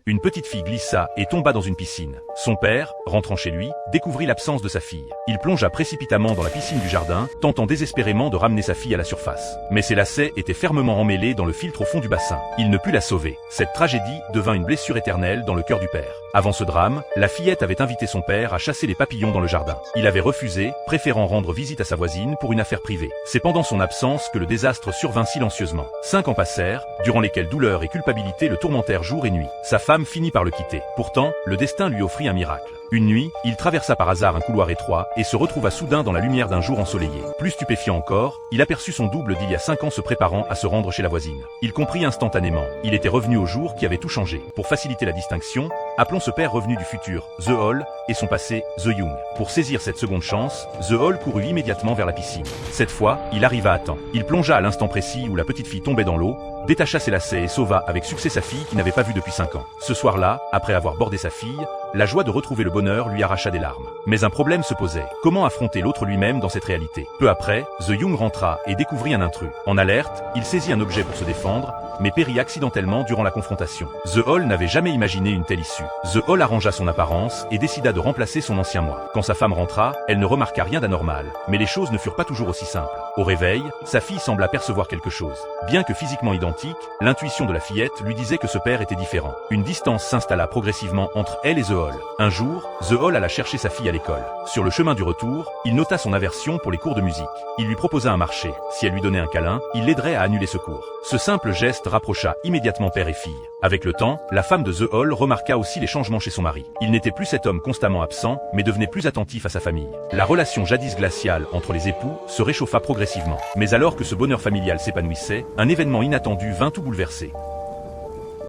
une petite fille glissa et tomba dans une piscine. Son père, rentrant chez lui, découvrit l'absence de sa fille. Il plongea précipitamment dans la piscine du jardin, tentant désespérément de ramener sa fille à la surface. Mais ses lacets étaient fermement emmêlés dans le filtre au fond du bassin. Il ne put la sauver. Cette tragédie devint une blessure éternelle dans le cœur du père. Avant ce drame, la fillette avait invité son père à chasser les papillons dans le jardin. Il avait refusé, préférant rendre visite à sa voisine pour une affaire privée. C'est pendant son absence que le désastre survint silencieusement. 5 ans passèrent, durant lesquels douleur et culpabilité le tourmentèrent jour et nuit. Sa femme finit par le quitter. Pourtant, le destin lui offrit un miracle. Une nuit, il traversa par hasard un couloir étroit et se retrouva soudain dans la lumière d'un jour ensoleillé. Plus stupéfiant encore, il aperçut son double d'il y a 5 ans se préparant à se rendre chez la voisine. Il comprit instantanément. Il était revenu au jour qui avait tout changé. Pour faciliter la distinction, appelons ce père revenu du futur The Hall et son passé The Young. Pour saisir cette seconde chance, The Hall courut immédiatement vers la piscine. Cette fois, il arriva à temps. Il plongea à l'instant précis où la petite fille tombait dans l'eau, détacha ses lacets et sauva avec succès sa fille qu'il n'avait pas vue depuis 5 ans. Ce soir-là, après avoir bordé sa fille, la joie de retrouver le bonheur lui arracha des larmes. Mais un problème se posait. Comment affronter l'autre lui-même dans cette réalité? Peu après, The Young rentra et découvrit un intrus. En alerte, il saisit un objet pour se défendre, mais périt accidentellement durant la confrontation. The Hall n'avait jamais imaginé une telle issue. The Hall arrangea son apparence et décida de remplacer son ancien moi. Quand sa femme rentra, elle ne remarqua rien d'anormal. Mais les choses ne furent pas toujours aussi simples. Au réveil, sa fille sembla percevoir quelque chose. Bien que physiquement identique, l'intuition de la fillette lui disait que ce père était différent. Une distance s'installa progressivement entre elle et The Hall. Un jour, The Hall alla chercher sa fille à l'école. Sur le chemin du retour, il nota son aversion pour les cours de musique. Il lui proposa un marché. Si elle lui donnait un câlin, il l'aiderait à annuler ce cours. Ce simple geste rapprocha immédiatement père et fille. Avec le temps, la femme de The Hall remarqua aussi les changements chez son mari. Il n'était plus cet homme constamment absent, mais devenait plus attentif à sa famille. La relation jadis glaciale entre les époux se réchauffa progressivement. Mais alors que ce bonheur familial s'épanouissait, un événement inattendu vint tout bouleverser.